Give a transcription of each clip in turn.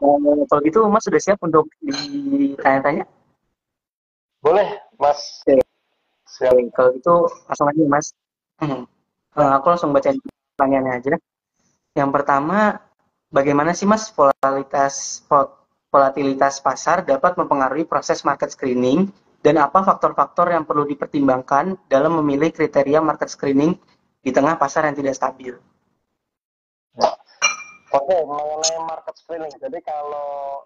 Kalau gitu Mas sudah siap untuk ditanya-tanya? Boleh, Mas. Oke, Siap. kalau gitu langsung aja Mas. Aku langsung bacain pertanyaannya aja. Yang pertama, bagaimana sih Mas volatilitas pasar dapat mempengaruhi proses market screening dan apa faktor-faktor yang perlu dipertimbangkan dalam memilih kriteria market screening di tengah pasar yang tidak stabil? Ya. Oke, mengenai market screening. Jadi kalau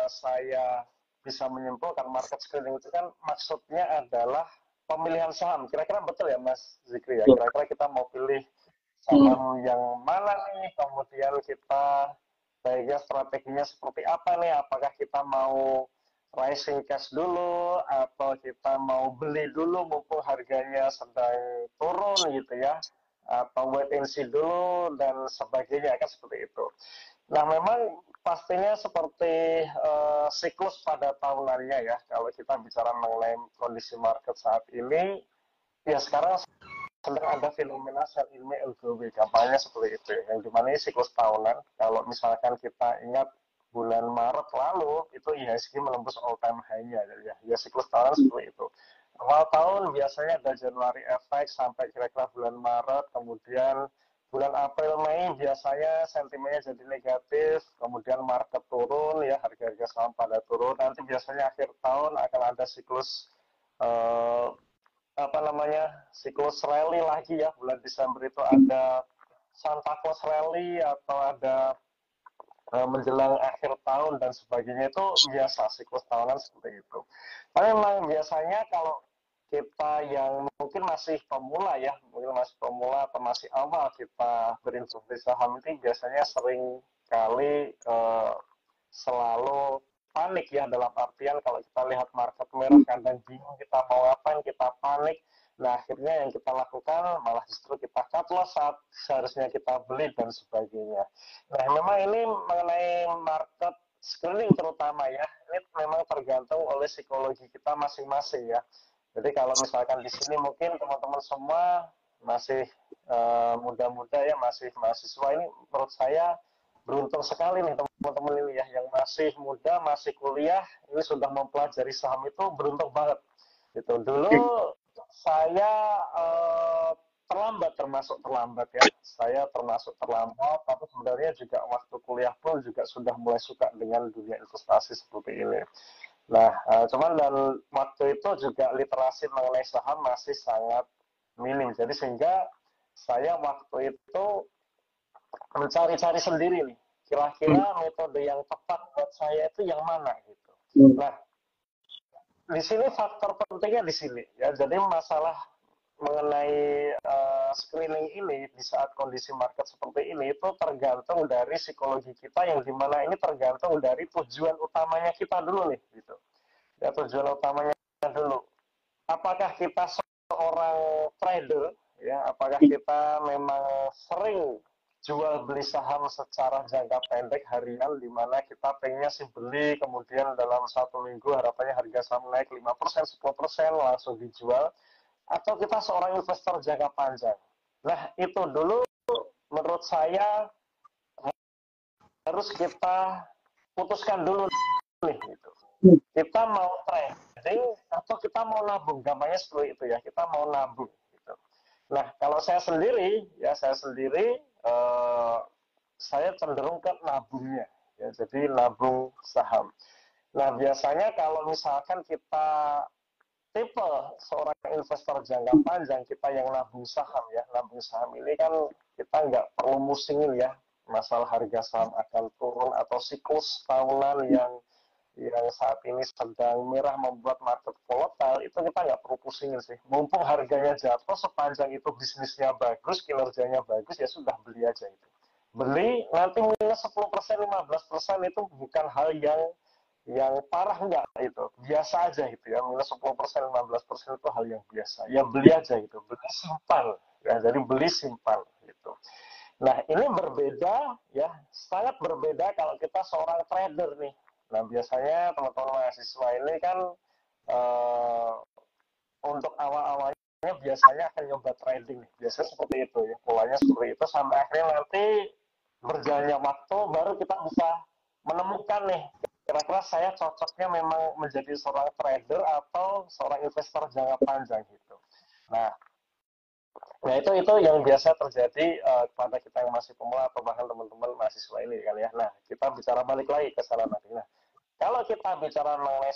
saya bisa menyimpulkan market screening itu kan maksudnya adalah pemilihan saham. Kira-kira betul ya Mas Zikri ya? Ya. Kira-kira kita mau pilih Hmm. saham yang mana nih? Kemudian kita baiknya strateginya seperti apa nih? Apakah kita mau rising cash dulu atau kita mau beli dulu mumpung harganya sedang turun gitu ya? Atau wait and see dulu dan sebagainya kan seperti itu. Nah, memang pastinya seperti siklus pada tahunannya ya. Kalau kita bicara mengenai kondisi market saat ini, ya sekarang sedang ada fenomena sell in May and go away, kampanye seperti itu. Yang dimana ini siklus tahunan. Kalau misalkan kita ingat bulan Maret lalu, itu IHSG menembus all time high-nya. Ya siklus tahunan seperti itu. Awal tahun biasanya ada Januari efek sampai kira-kira bulan Maret, kemudian bulan April Mei biasanya sentimennya jadi negatif, kemudian market turun ya, harga-harga saham pada turun. Nanti biasanya akhir tahun akan ada siklus eh, apa namanya, siklus rally lagi ya. Bulan Desember itu ada Santa Claus rally atau ada menjelang akhir tahun dan sebagainya. Itu biasa siklus tahunan seperti itu. Tapi memang biasanya kalau kita yang mungkin masih pemula ya, mungkin masih pemula atau masih awal kita berinvestasi saham ini biasanya sering kali selalu panik ya, dalam artian kalau kita lihat market merah kadang bingung kita mau ngapain, kita panik. Nah, akhirnya yang kita lakukan malah justru kita cut loss saat seharusnya kita beli dan sebagainya. Nah, memang ini mengenai market screening terutama ya, ini memang tergantung oleh psikologi kita masing-masing ya. Jadi kalau misalkan di sini mungkin teman-teman semua masih muda-muda ya, masih mahasiswa, ini menurut saya beruntung sekali nih teman-teman ini ya, yang masih muda, masih kuliah, ini sudah mempelajari saham, itu beruntung banget. Gitu. Dulu saya termasuk terlambat ya. Saya termasuk terlambat, tapi sebenarnya juga waktu kuliah pun juga sudah mulai suka dengan dunia investasi seperti ini. Nah, cuman dan waktu itu juga literasi mengenai saham masih sangat minim. Jadi sehingga saya waktu itu mencari-cari sendiri nih, kira-kira metode yang tepat buat saya itu yang mana gitu. Nah, di sini faktor pentingnya di sini ya. Jadi masalah mengenai screening ini di saat kondisi market seperti ini itu tergantung dari psikologi kita, yang dimana ini tergantung dari tujuan utamanya kita dulu nih gitu. Ya, tujuan utamanya dulu. Apakah kita seorang trader ya, apakah kita memang sering jual beli saham secara jangka pendek harian, di mana kita pengennya sih beli, kemudian dalam satu minggu harapannya harga saham naik 5%, 10% langsung dijual, atau kita seorang investor jangka panjang. Nah, itu dulu menurut saya harus kita putuskan dulu nih gitu. Kita mau trading atau kita mau nabung, gampangnya seperti itu ya, kita mau nabung gitu. Nah, kalau saya sendiri ya, saya cenderung ke nabungnya ya, jadi nabung saham. Nah, biasanya kalau misalkan kita tipe seorang investor jangka panjang, kita yang nabung saham ya, nabung saham ini kan kita nggak perlu musingin ya masalah harga saham akan turun atau siklus tahunan yang saat ini sedang merah membuat market volatile, itu kita nggak perlu pusingin sih. Mumpung harganya jatuh, sepanjang itu bisnisnya bagus, kinerjanya bagus, ya sudah beli aja itu. Beli, nanti minus 10%, 15% itu bukan hal yang parah, enggak itu. Biasa aja gitu ya, minus 10%, 15% itu hal yang biasa. Ya beli aja gitu, beli simpan. Ya, jadi beli simpan gitu. Nah, ini berbeda ya, sangat berbeda kalau kita seorang trader nih. Nah, biasanya teman-teman mahasiswa ini kan eh, untuk awal-awalnya biasanya akan nyoba trading nih. Biasanya seperti itu ya, polanya seperti itu sampai akhirnya nanti berjalannya waktu baru kita bisa menemukan nih, kira-kira saya cocoknya memang menjadi seorang trader atau seorang investor jangka panjang gitu. Nah, nah itu yang biasa terjadi kepada kita yang masih pemula atau bahkan teman-teman mahasiswa ini kan ya. Nah, kita bicara balik lagi ke sana nanti. Nah, kalau kita bicara mengenai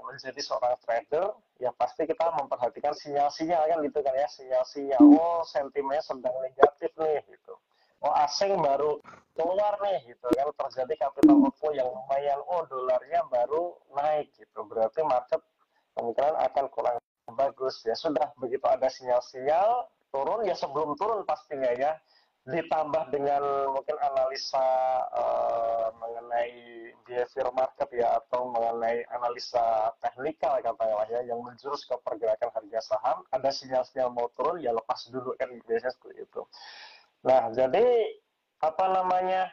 menjadi seorang trader, ya pasti kita memperhatikan sinyal-sinyal kan gitu kan ya, sinyal-sinyal. Oh, sentimennya sedang negatif nih gitu. Oh, asing baru keluar nih gitu kan, terjadi capital outflow yang lumayan. Oh, dolarnya baru naik gitu. Berarti market kemungkinan akan kurang bagus. Ya sudah, begitu ada sinyal-sinyal turun ya, sebelum turun pastinya ya, ditambah dengan mungkin analisa mengenai behavior market ya, atau mengenai analisa teknikal katakanlah ya, yang menjurus ke pergerakan harga saham, ada sinyal-sinyal mau turun ya lepas dulu kan, biasanya seperti itu. Nah, jadi apa namanya,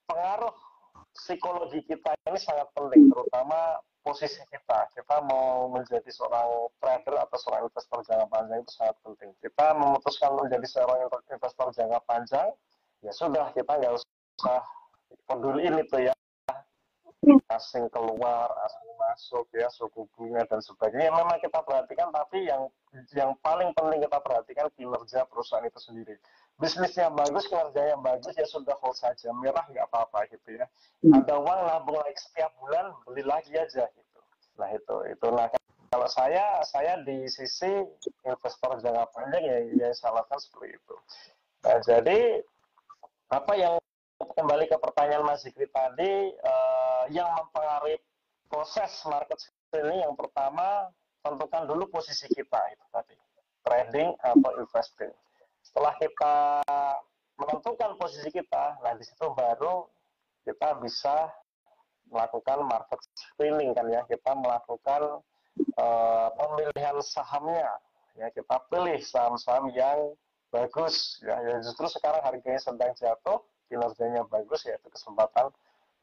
pengaruh psikologi kita ini sangat penting, terutama posisi kita. Kita mau menjadi seorang trader atau seorang investor jangka panjang itu sangat penting. Kita memutuskan menjadi seorang investor jangka panjang, ya sudah, kita nggak usah peduliin itu ya, asing keluar, asing masuk ya, suku bunga dan sebagainya. Memang kita perhatikan, tapi yang paling penting kita perhatikan kinerja perusahaan itu sendiri. Bisnisnya bagus, kinerjanya bagus, ya sudah, hold saja, merah nggak apa-apa gitu ya. Ada uang nabung lagi setiap bulan, beli lagi aja gitu. Nah itu. Nah, kalau saya di sisi investor jangka panjang ya saya lakukan seperti itu. Nah, jadi apa yang, kembali ke pertanyaan Mas Zikri tadi, yang mempengaruhi proses market screening, yang pertama tentukan dulu posisi kita itu tadi, trading atau investing. Setelah kita menentukan posisi kita, nah di situ baru kita bisa melakukan market screening kan ya, kita melakukan pemilihan sahamnya ya, kita pilih saham-saham yang bagus ya, justru sekarang harganya sedang jatuh, kinerjanya bagus, yaitu kesempatan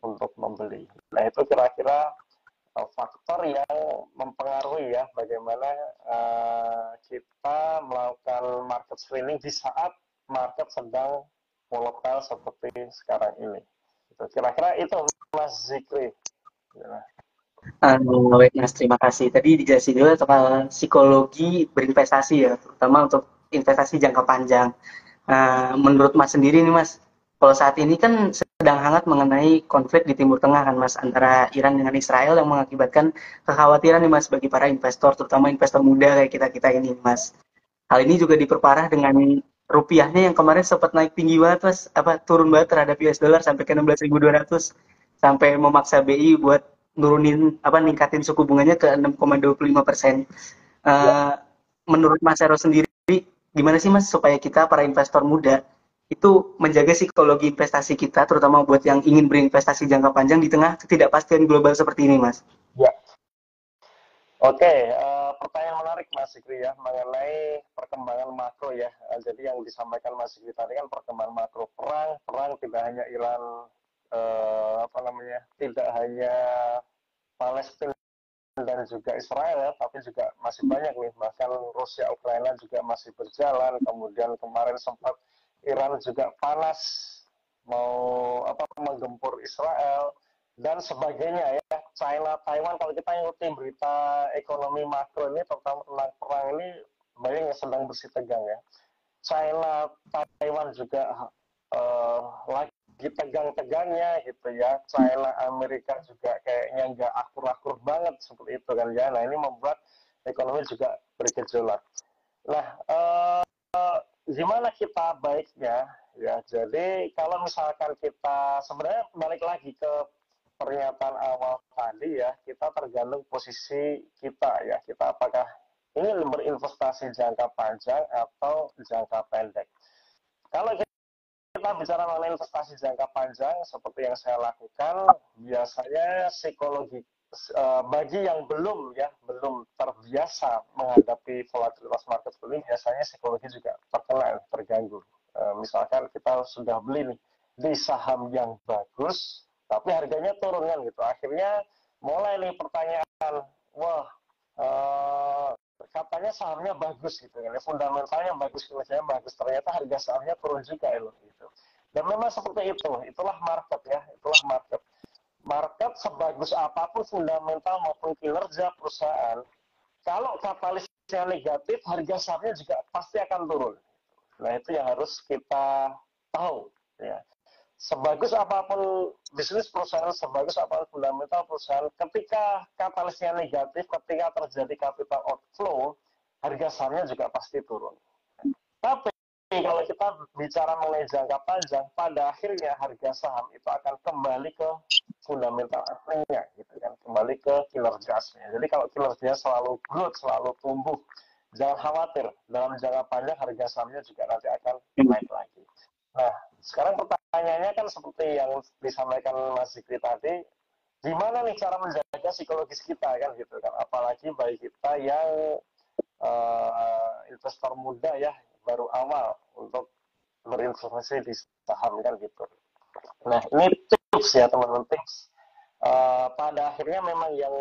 untuk membeli. Nah, itu kira-kira faktor yang mempengaruhi ya bagaimana kita melakukan market screening di saat market sedang volatile seperti sekarang ini. Kira-kira itu Mas Zikri. Ya. Baik Mas, terima kasih. Tadi dijelasin juga soal psikologi berinvestasi ya, terutama untuk investasi jangka panjang. Menurut Mas sendiri nih Mas, kalau saat ini kan sedang hangat mengenai konflik di Timur Tengah kan Mas, antara Iran dengan Israel yang mengakibatkan kekhawatiran nih Mas bagi para investor, terutama investor muda kayak kita-kita ini Mas. Hal ini juga diperparah dengan rupiahnya yang kemarin sempat naik tinggi banget Mas, turun banget terhadap US dollar sampai ke 16.200, sampai memaksa BI buat ningkatin suku bunganya ke 6,25%. Ya. Menurut Mas Ero sendiri, gimana sih Mas supaya kita para investor muda itu menjaga psikologi investasi kita, terutama buat yang ingin berinvestasi jangka panjang di tengah ketidakpastian global seperti ini, Mas? Ya. Oke, pertanyaan menarik Mas Zikri ya, mengenai perkembangan makro ya. Jadi yang disampaikan Mas Zikri tadi kan perkembangan makro, perang tidak hanya Iran, tidak hanya Palestina dan juga Israel ya, tapi juga masih banyak nih, bahkan Rusia Ukraina juga masih berjalan. Kemudian kemarin sempat Iran juga panas mau menggempur Israel dan sebagainya ya. China Taiwan, kalau kita ngikutin berita ekonomi makro ini, terutama tentang perang ini, banyak yang sedang bersih tegang ya. China Taiwan juga lagi tegang-tegangnya gitu ya. China Amerika juga kayaknya nggak akur-akur banget seperti itu kan ya. Nah, ini membuat ekonomi juga bergejolak. Nah, gimana kita baiknya ya? Jadi kalau misalkan kita, sebenarnya balik lagi ke pernyataan awal tadi ya, kita tergantung posisi kita ya. Kita apakah ingin berinvestasi jangka panjang atau jangka pendek. Kalau kita bicara mengenai investasi jangka panjang seperti yang saya lakukan, biasanya psikologi bagi yang belum terbiasa menghadapi volatilitas market ini, biasanya psikologi juga terganggu. Misalkan kita sudah beli nih di saham yang bagus, tapi harganya turun kan gitu. Akhirnya mulai nih pertanyaan, wah, katanya sahamnya bagus gitu kan, fundamentalnya bagus, kinerjanya bagus, ternyata harga sahamnya turun juga loh gitu. Dan memang seperti itu, itulah market ya, itulah market. Market sebagus apapun fundamental maupun kinerja perusahaan, kalau katalisnya negatif, harga sahamnya juga pasti akan turun. Nah, itu yang harus kita tahu. Ya. Sebagus apapun bisnis perusahaan, sebagus apapun fundamental perusahaan, ketika katalisnya negatif, ketika terjadi capital outflow, harga sahamnya juga pasti turun. Tapi kalau kita bicara mengenai jangka panjang, pada akhirnya harga saham itu akan kembali ke fundamental aslinya, gitu kan, kembali ke kinerjanya. Jadi kalau kinerjanya selalu growth, selalu tumbuh, jangan khawatir, dalam jangka panjang harga sahamnya juga nanti akan naik lagi. Nah, sekarang pertanyaannya kan seperti yang disampaikan Mas Zikri tadi, gimana nih cara menjaga psikologis kita kan gitu kan, apalagi bagi kita yang investor muda ya, baru awal untuk berinvestasi di saham kan gitu. Nah, ini tips ya teman-teman, tips. Pada akhirnya memang yang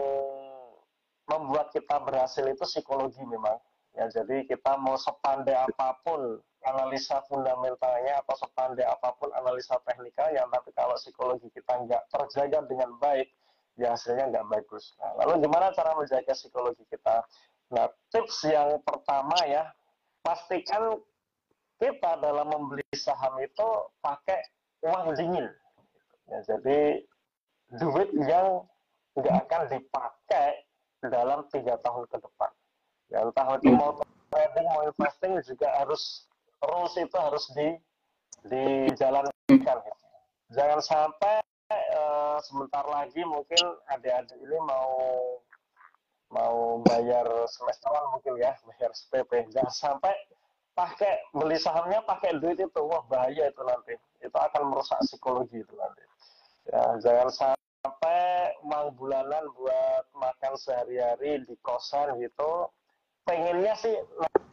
membuat kita berhasil itu psikologi memang. Ya, jadi kita mau sepandai apapun analisa fundamentalnya atau sepandai apapun analisa teknikalnya, tapi kalau psikologi kita nggak terjaga dengan baik, ya hasilnya nggak bagus. Nah, lalu gimana cara menjaga psikologi kita? Nah, tips yang pertama ya, pastikan kita dalam membeli saham itu pakai uang dingin. Ya, jadi duit yang nggak akan dipakai dalam 3 tahun ke depan. Ya, entah itu mau trading, mau investing juga harus rules itu harus dijalankan. Jangan sampai sebentar lagi mungkin adik-adik ini mau bayar semesteran mungkin ya, bayar SPP. Jangan sampai pakai beli sahamnya pakai duit itu, wah bahaya itu nanti. Itu akan merusak psikologi itu nanti. Ya, jangan sampai uang bulanan buat makan sehari-hari di kosan gitu, pengennya sih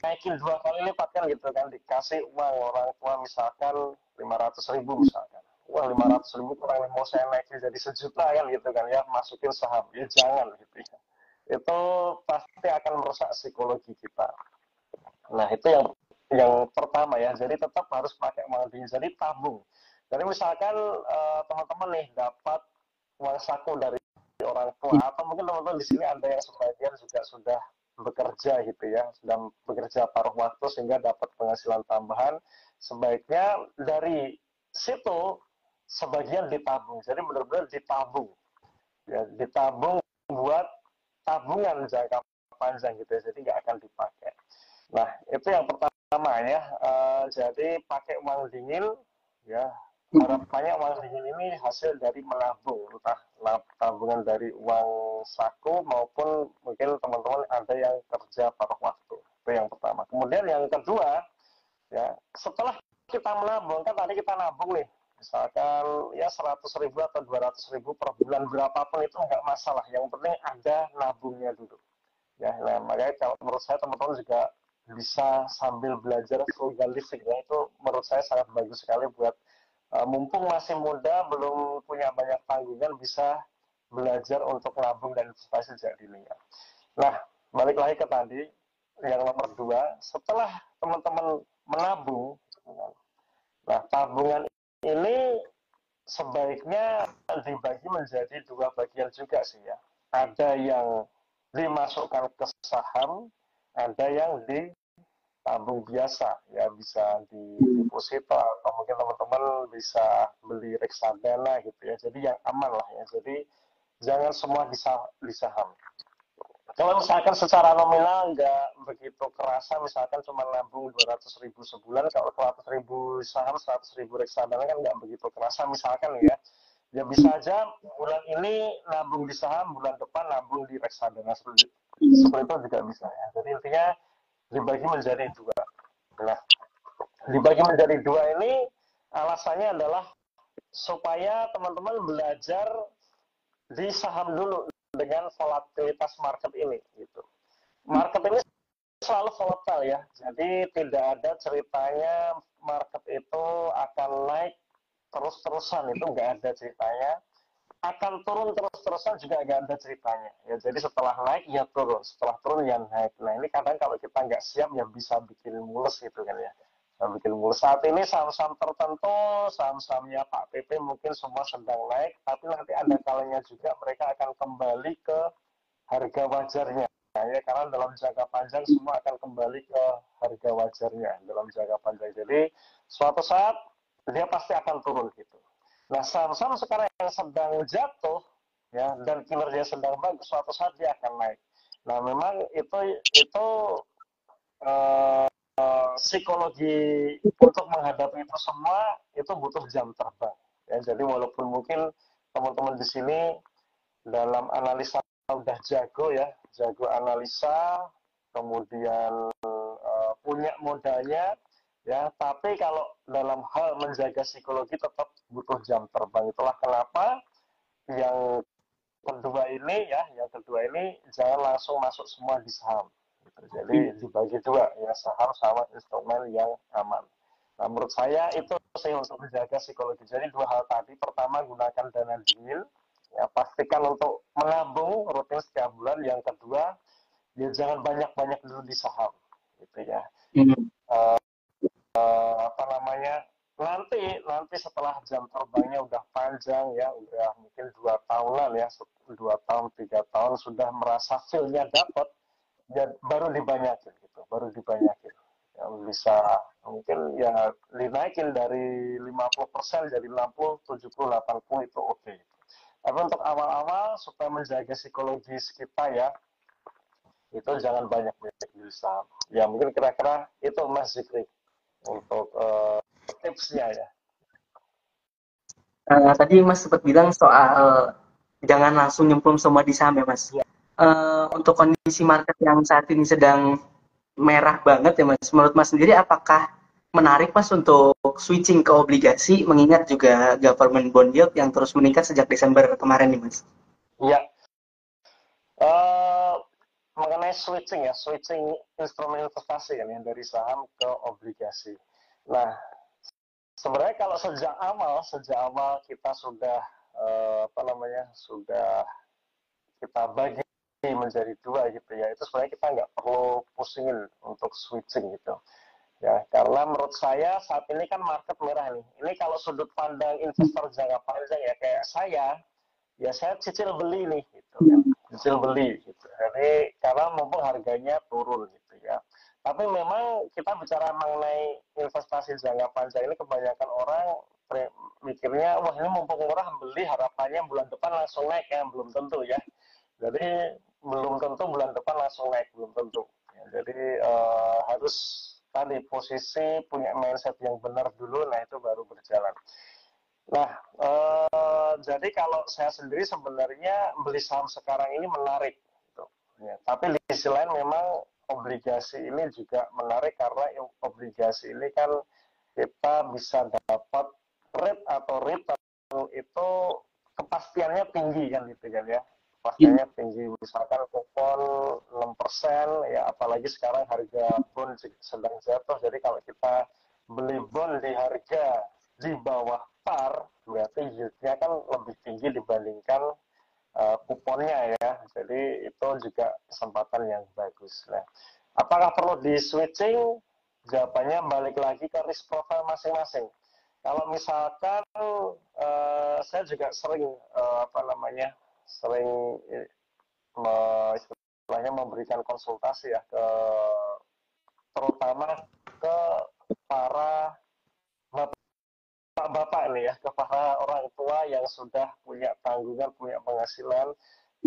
naikin 2 kali lipat kan gitu kan, dikasih uang orang tua misalkan 500.000 misalkan, wah 500.000 kurang mau saya naikin jadi 1 juta kan gitu kan ya, masukin saham, ya jangan gitu ya, itu pasti akan merusak psikologi kita. Nah, itu yang pertama ya, jadi tetap harus pakai uang dingin, jadi tabung. Jadi misalkan teman-teman nih dapat uang saku dari orang tua, atau mungkin teman-teman di sini ada yang sebagian juga sudah bekerja gitu ya, sedang bekerja paruh waktu sehingga dapat penghasilan tambahan, sebaiknya dari situ sebagian ditabung. Jadi benar-benar ditabung, ya, ditabung buat tabungan jangka panjang gitu ya, jadi nggak akan dipakai. Nah, itu yang pertama ya. Jadi pakai uang dingin, ya. Harapannya uang dingin ini hasil dari menabung, entah tabungan dari uang saku maupun mungkin teman-teman ada yang kerja paruh waktu. Itu yang pertama. Kemudian yang kedua, ya, setelah kita menabung, kan tadi kita nabung nih, misalkan ya 100.000 atau 200.000 per bulan, berapapun itu nggak masalah. Yang penting ada nabungnya dulu. Ya, nah, makanya kalau menurut saya teman-teman juga bisa sambil belajar frugal living ya, itu menurut saya sangat bagus sekali buat mumpung masih muda, belum punya banyak tanggungan, bisa belajar untuk nabung dan investasi sejak dini. Nah, balik lagi ke tadi yang nomor 2, setelah teman-teman menabung, nah tabungan ini sebaiknya dibagi menjadi 2 bagian juga sih ya. Ada yang dimasukkan ke saham, ada yang ditabung biasa, ya bisa di deposito atau mungkin teman-teman bisa beli reksadana gitu ya. Jadi yang aman lah ya. Jadi jangan semua di saham. Kalau misalkan secara nominal nggak begitu kerasa, misalkan cuma nabung 200.000 sebulan, kalau 100.000 saham, 100.000 reksadana kan nggak begitu kerasa misalkan ya. Ya bisa aja bulan ini nabung di saham, bulan depan nabung di reksadana, seperti itu juga bisa ya. Jadi intinya dibagi menjadi 2. Nah, dibagi menjadi 2 ini alasannya adalah supaya teman-teman belajar di saham dulu dengan volatilitas market ini gitu. Market ini selalu volatile ya, jadi tidak ada ceritanya market itu akan naik terus-terusan, itu nggak ada ceritanya. Akan turun terus-terusan juga nggak ada ceritanya. Ya, jadi setelah naik ya turun, setelah turun ya naik. Nah, ini kadang kalau kita nggak siap ya bisa bikin mules gitu kan ya. bikin mulu. Saat ini saham-saham tertentu, saham-sahamnya Pak PP mungkin semua sedang naik, tapi nanti ada kalanya juga mereka akan kembali ke harga wajarnya. Ya, karena dalam jangka panjang semua akan kembali ke harga wajarnya dalam jangka panjang. Jadi suatu saat dia pasti akan turun gitu. Nah, saham-saham sekarang yang sedang jatuh ya dan kinerja sedang bagus, suatu saat dia akan naik. Nah, memang itu uh, psikologi untuk menghadapi itu semua itu butuh jam terbang. Ya, jadi walaupun mungkin teman-teman di sini dalam analisa udah jago ya, jago analisa, kemudian punya modalnya, ya. Tapi kalau dalam hal menjaga psikologi tetap butuh jam terbang. Itulah kenapa yang yang kedua ini jangan langsung masuk semua di saham. Gitu. Jadi dibagi dua ya, saham sama instrumen yang aman. Nah, menurut saya itu sih untuk menjaga psikologi. Jadi dua hal tadi, pertama gunakan dana dingin, ya pastikan untuk menabung rutin setiap bulan. Yang kedua, ya jangan banyak-banyak dulu di saham, gitu ya. Apa namanya? Nanti setelah jam terbangnya udah panjang ya, udah mungkin 2 tahunan ya, 2 tahun 3 tahun sudah merasa feel-nya dapat, ya baru dibanyakin gitu, baru dibanyakin. Yang bisa mungkin ya dinaikin dari 50% jadi 60, 70, 80 itu oke. Tapi untuk awal-awal supaya menjaga psikologis kita ya, itu jangan banyak di saham. Ya mungkin kira-kira itu Mas Zikri untuk tipsnya ya. Tadi Mas sempat bilang soal jangan langsung nyemplung semua di saham ya Mas. Ya. Untuk kondisi market yang saat ini sedang merah banget ya Mas, menurut Mas sendiri apakah menarik Mas untuk switching ke obligasi mengingat juga government bond yield yang terus meningkat sejak Desember kemarin nih Mas? Ya. Uh, mengenai switching instrumen investasi kan ya dari saham ke obligasi. Nah, sebenarnya kalau sejak awal kita sudah sudah kita bagi menjadi dua gitu ya, itu sebenarnya kita nggak perlu pusingin untuk switching gitu ya, karena menurut saya saat ini kan market merah nih. Ini kalau sudut pandang investor jangka panjang ya kayak saya cicil beli nih gitu kan, cicil beli gitu. Jadi karena mumpung harganya turun gitu ya. Tapi memang kita bicara mengenai investasi jangka panjang ini kebanyakan orang mikirnya wah ini mumpung murah beli harapannya bulan depan langsung naik ya, belum tentu ya. Jadi belum tentu bulan depan langsung naik, belum tentu. Ya, jadi harus tadi posisi punya mindset yang benar dulu, nah itu baru berjalan. Nah, jadi kalau saya sendiri sebenarnya beli saham sekarang ini menarik, gitu. Ya, tapi di sisi lain memang obligasi ini juga menarik karena obligasi ini kan kita bisa dapat rate atau return itu kepastiannya tinggi kan gitu kan ya. Kepastiannya tinggi, misalkan kupon 6% ya, apalagi sekarang harga bond sedang jatuh. Jadi kalau kita beli bond di harga di bawah par, berarti yieldnya kan lebih tinggi dibandingkan kuponnya ya. Jadi itu juga kesempatan yang bagus. Nah, apakah perlu di switching? Jawabannya balik lagi ke risk profile masing-masing. Kalau misalkan saya juga sering sering istilahnya memberikan konsultasi ya ke terutama ke para bapak nih ya, ke para orang tua yang sudah punya tanggungan, punya penghasilan,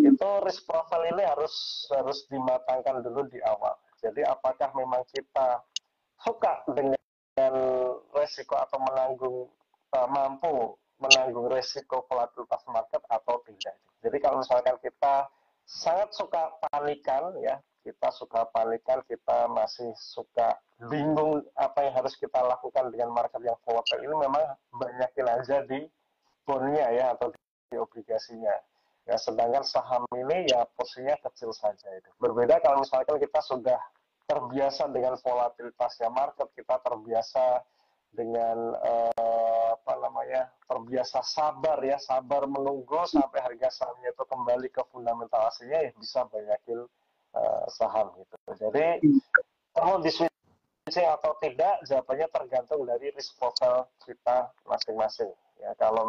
itu risk profile ini harus dimatangkan dulu di awal. Jadi apakah memang kita suka dengan resiko atau mampu menanggung resiko volatilitas market atau tidak. Jadi kalau misalkan kita sangat suka panikan ya, kita masih suka bingung apa yang harus kita lakukan dengan market yang volatile ini, memang banyakin aja di bondnya ya atau di obligasinya. Ya, sedangkan saham ini ya porsinya kecil saja itu. Berbeda kalau misalkan kita sudah terbiasa dengan volatilitasnya market, kita terbiasa dengan terbiasa sabar menunggu sampai harga sahamnya itu kembali ke fundamental aslinya, ya bisa banyakin saham gitu. Jadi perlu di switching atau tidak, jawabannya tergantung dari risk profile kita masing-masing. Ya, kalau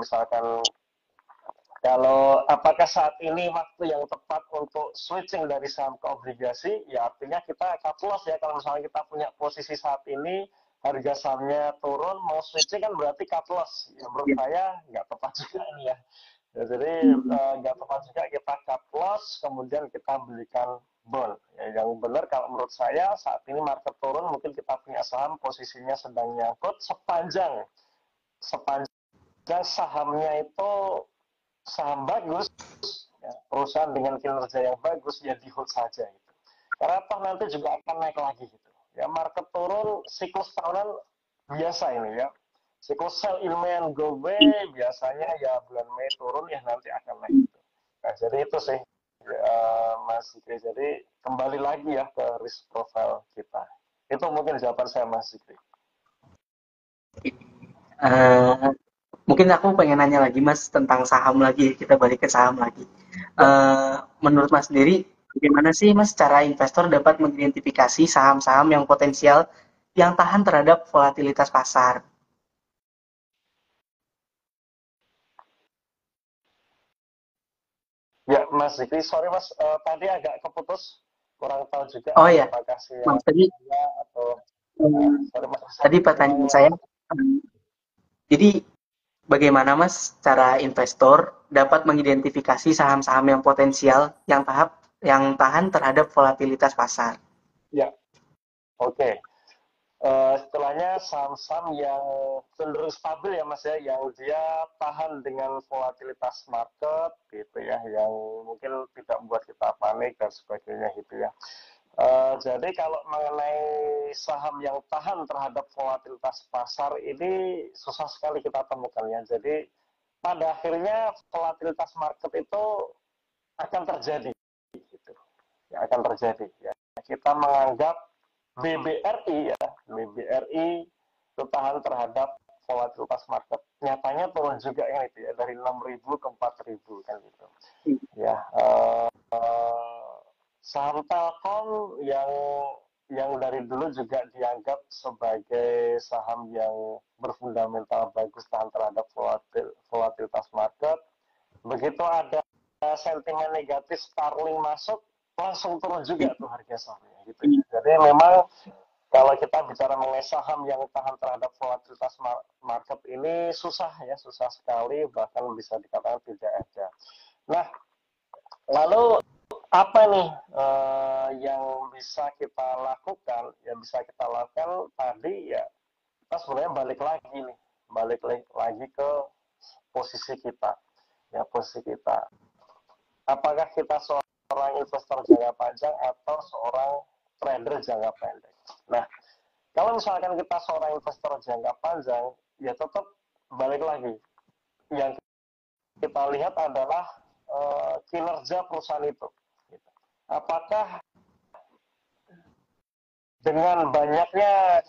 apakah saat ini waktu yang tepat untuk switching dari saham ke obligasi, ya artinya kita cut loss ya. Kalau misalnya kita punya posisi saat ini, harga sahamnya turun, mau switching kan berarti cut loss. Ya, menurut saya nggak tepat juga ini ya. Ya, jadi nggak tepat juga kita cut loss, kemudian kita belikan bond. Ya, yang benar kalau menurut saya saat ini market turun, mungkin kita punya saham posisinya sedang nyangkut sepanjang sahamnya itu saham bagus, ya, perusahaan dengan kinerja yang bagus, ya di hold saja gitu. Karena toh nanti juga akan naik lagi gitu. Ya market turun, siklus tahunan biasa ini ya. Siklus sell in May and go away, biasanya ya bulan Mei turun ya nanti akan naik gitu. Nah jadi itu sih Mas Zikri. Jadi kembali lagi ya ke risk profile kita. Itu mungkin jawaban saya Mas Zikri. Eh, Mungkin aku pengen nanya lagi Mas tentang saham lagi. Kita balik ke saham lagi. Ya, Menurut Mas sendiri, bagaimana sih Mas cara investor dapat mengidentifikasi saham-saham yang potensial yang tahan terhadap volatilitas pasar? ya Mas Zikri, sorry Mas, tadi agak keputus, kurang tahu juga Oh ya, apakah sinyal Mas tadi saya atau sorry Mas, bisa tadi diulangi pertanyaan lagi. saya, jadi bagaimana Mas cara investor dapat mengidentifikasi saham-saham yang potensial yang tahan terhadap volatilitas pasar? Ya, oke. Okay. Istilahnya saham-saham yang cenderung stabil ya Mas ya, yang dia tahan dengan volatilitas market gitu ya, yang mungkin tidak membuat kita panik dan sebagainya gitu ya. Jadi kalau mengenai saham yang tahan terhadap volatilitas pasar ini susah sekali kita temukan ya. Jadi pada akhirnya volatilitas market itu akan terjadi gitu. Ya, akan terjadi ya. Kita menganggap BBRI ya, BBRI bertahan terhadap volatilitas market. Nyatanya turun juga ya itu ya, dari 6.000 ke 4.000 kan gitu. Ya, saham Telkom yang dari dulu juga dianggap sebagai saham yang berfundamental bagus tahan terhadap volatilitas market. Begitu ada sentimen negatif Starling masuk, langsung turun juga tuh harga sahamnya gitu ya. Jadi memang kalau kita bicara mengenai saham yang tahan terhadap volatilitas market ini susah ya, susah sekali, bahkan bisa dikatakan tidak ada. Nah, lalu apa nih yang bisa kita lakukan? Yang bisa kita lakukan tadi ya, kita sebenarnya balik lagi ke posisi kita, ya posisi kita. Apakah kita seorang investor jangka panjang atau seorang trader jangka pendek? Nah, kalau misalkan kita seorang investor jangka panjang, ya tetap balik lagi. Yang kita lihat adalah kinerja perusahaan itu. Apakah dengan banyaknya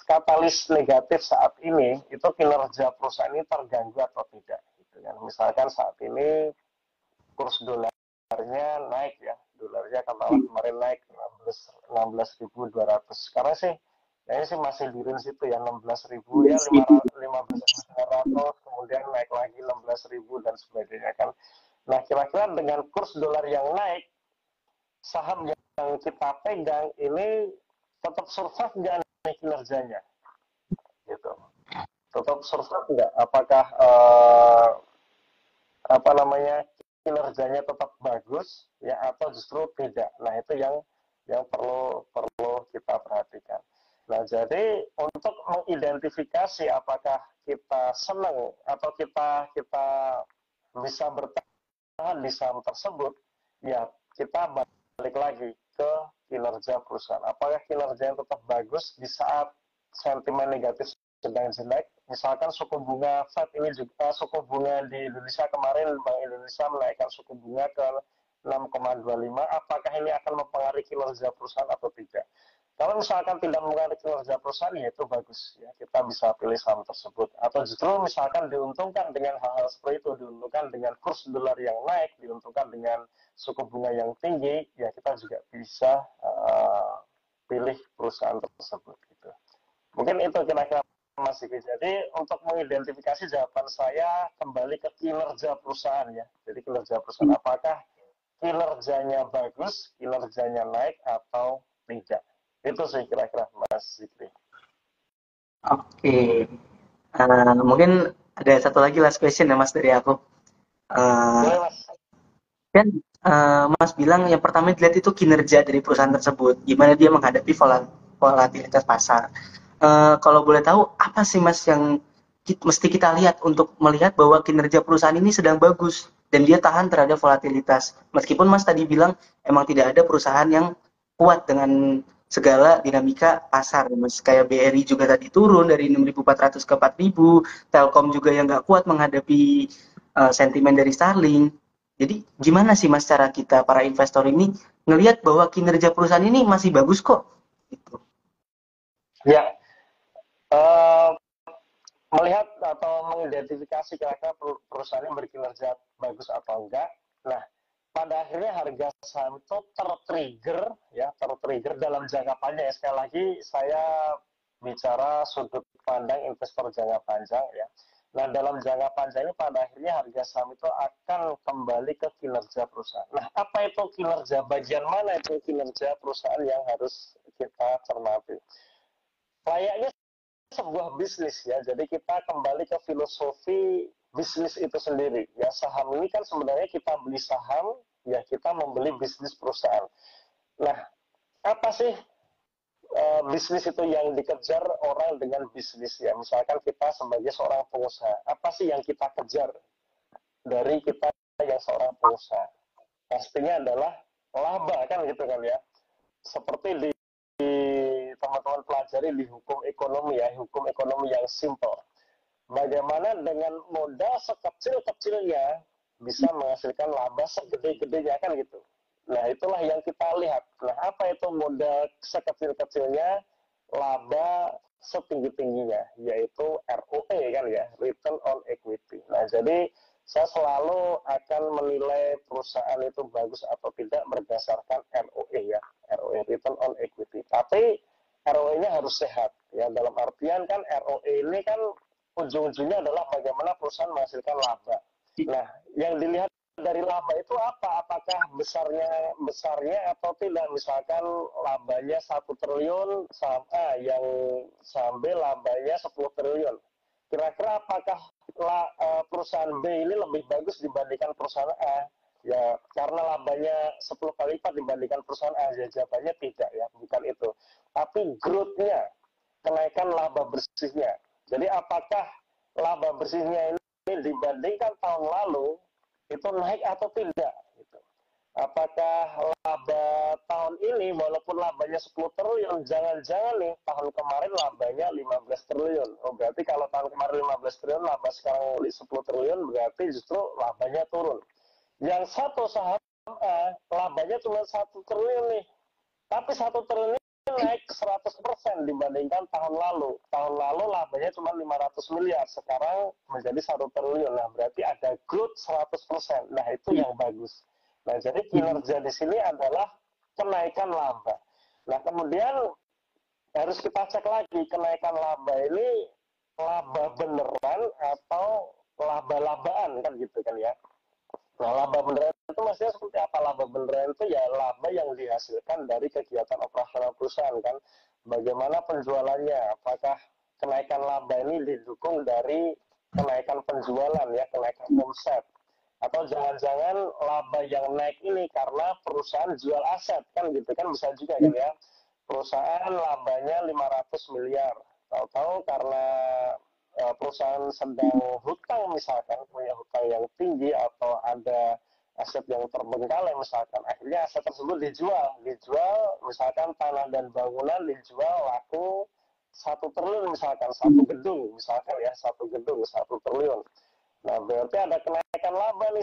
katalis negatif saat ini, itu kinerja perusahaan ini terganggu atau tidak? Gitu kan. Misalkan saat ini kurs dolarnya naik ya, dolarnya katakanlah kemarin naik 16.200. Sekarang sih ini sih masih di range itu ya 16.000 ya 15.900, kemudian naik lagi 16.000 dan sebagainya kan. Nah kira-kira dengan kurs dolar yang naik, saham yang kita pegang ini tetap survive nggak nih kinerjanya gitu, tetap survive nggak, apakah apa namanya kinerjanya tetap bagus ya atau justru tidak. Nah itu yang perlu kita perhatikan. Nah jadi untuk mengidentifikasi apakah kita senang atau kita bisa bertahan di saham tersebut, ya kita balik lagi ke kinerja perusahaan. Apakah kinerjanya tetap bagus di saat sentimen negatif sedang jelek? Misalkan suku bunga Fed ini juga, suku bunga di Indonesia kemarin Bank Indonesia menaikkan suku bunga ke 6,25, apakah ini akan mempengaruhi kinerja perusahaan atau tidak? Kalau misalkan tidak mempengaruhi kinerja perusahaan, ya itu bagus ya, kita bisa pilih saham tersebut. Atau justru misalkan diuntungkan dengan hal-hal seperti itu, diuntungkan dengan kurs dolar yang naik, diuntungkan dengan suku bunga yang tinggi, ya kita juga bisa pilih perusahaan tersebut gitu. Mungkin itu kira-kira Mas Diki. Jadi untuk mengidentifikasi jawaban saya kembali ke kinerja perusahaan ya. Jadi kinerja perusahaan apakah kinerjanya bagus, kinerjanya naik atau tidak. Itu sih kira-kira Mas Zikri. Oke. Mungkin ada satu lagi last question ya Mas dari aku. Eh, Boleh Mas? kan Mas bilang yang pertama dilihat itu kinerja dari perusahaan tersebut, gimana dia menghadapi volatilitas pasar. Kalau boleh tahu apa sih Mas yang mesti kita lihat untuk melihat bahwa kinerja perusahaan ini sedang bagus dan dia tahan terhadap volatilitas. Meskipun Mas tadi bilang emang tidak ada perusahaan yang kuat dengan segala dinamika pasar, Mas. Kayak BRI juga tadi turun dari 6.400 ke 4.000, Telkom juga yang nggak kuat menghadapi sentimen dari Starlink. Jadi gimana sih Mas cara kita para investor ini ngelihat bahwa kinerja perusahaan ini masih bagus kok? Gitu. Ya, eh, melihat atau mengidentifikasi kira-kira perusahaan yang berkinerja bagus atau enggak. Nah, pada akhirnya harga saham itu tertrigger dalam jangka panjang. Sekali lagi saya bicara sudut pandang investor jangka panjang ya. Nah, dalam jangka panjang ini pada akhirnya harga saham itu akan kembali ke kinerja perusahaan. Nah, apa itu kinerja? Bagian mana itu kinerja perusahaan yang harus kita cermati? Layaknya sebuah bisnis ya. Jadi kita kembali ke filosofi bisnis itu sendiri. Ya saham ini kan sebenarnya kita beli saham, ya kita membeli bisnis perusahaan. Nah, apa sih bisnis itu yang dikejar orang dengan bisnis ya? Misalkan kita sebagai seorang pengusaha, apa sih yang kita kejar dari kita yang seorang pengusaha? Pastinya adalah laba kan gitu kan ya. Seperti di teman-teman pelajari di hukum ekonomi ya, hukum ekonomi yang simple. Bagaimana dengan modal sekecil-kecilnya bisa menghasilkan laba segede-gedenya kan gitu. Nah, itulah yang kita lihat. Nah, apa itu modal sekecil-kecilnya, laba setinggi-tingginya, yaitu ROE kan ya, Return on Equity. Nah, jadi saya selalu akan menilai perusahaan itu bagus atau tidak berdasarkan ROE ya, ROE, Return on Equity. Tapi ROE-nya harus sehat ya, dalam artian kan ROE ini kan ujung-ujungnya adalah bagaimana perusahaan menghasilkan laba. Nah, yang dilihat dari laba itu apa? Apakah besarnya atau tidak? Misalkan labanya 1 triliun saham A, yang saham B labanya 10 triliun. Kira-kira apakah perusahaan B ini lebih bagus dibandingkan perusahaan A? Ya, karena labanya 10 kali lipat dibandingkan perusahaan A, ya jawabannya tidak ya, bukan itu. Tapi growth-nya, kenaikan laba bersihnya. Jadi apakah laba bersihnya ini dibandingkan tahun lalu itu naik atau tidak? Gitu. Apakah laba tahun ini walaupun labanya 10 triliun, jangan-jangan nih tahun kemarin labanya 15 triliun. Oh, berarti kalau tahun kemarin 15 triliun, laba sekarang 10 triliun, berarti justru labanya turun. Yang satu saham A, labanya cuma 1 triliun nih. Tapi 1 triliun naik 100% dibandingkan tahun lalu. Tahun lalu labanya cuma 500 miliar, sekarang menjadi 1 triliun. Nah, berarti ada growth 100%. Nah, itu yang bagus. Nah, jadi kinerja di sini adalah kenaikan laba. Nah, kemudian harus kita cek lagi, kenaikan laba ini laba beneran atau laba-labaan kan gitu kan ya. Nah, laba beneran itu maksudnya seperti apa? Laba beneran itu ya laba yang dihasilkan dari kegiatan operasional perusahaan kan. Bagaimana penjualannya? Apakah kenaikan laba ini didukung dari kenaikan penjualan ya, kenaikan omset? Atau jangan-jangan laba yang naik ini karena perusahaan jual aset kan gitu kan, bisa juga kan ya. Perusahaan labanya 500 miliar. Tahu-tahu karena perusahaan sedang hutang misalkan, punya hutang yang tinggi atau ada aset yang terbengkalai misalkan, akhirnya aset tersebut dijual misalkan tanah dan bangunan dijual laku 1 triliun misalkan, satu gedung 1 triliun. Nah, berarti ada kenaikan laba nih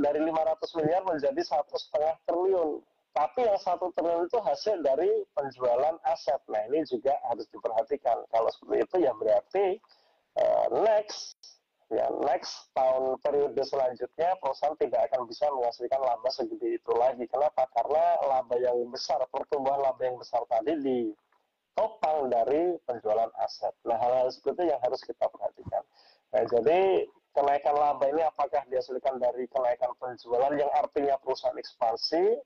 dari 500 miliar menjadi 1,5 triliun. Tapi yang 1 triliun itu hasil dari penjualan aset. Nah, ini juga harus diperhatikan. Kalau seperti itu ya berarti next tahun periode selanjutnya perusahaan tidak akan bisa menghasilkan laba segede itu lagi. Kenapa? Karena laba yang besar, pertumbuhan laba yang besar tadi topang dari penjualan aset. Nah, hal-hal seperti itu yang harus kita perhatikan. Nah, jadi kenaikan laba ini apakah dihasilkan dari kenaikan penjualan yang artinya perusahaan ekspansi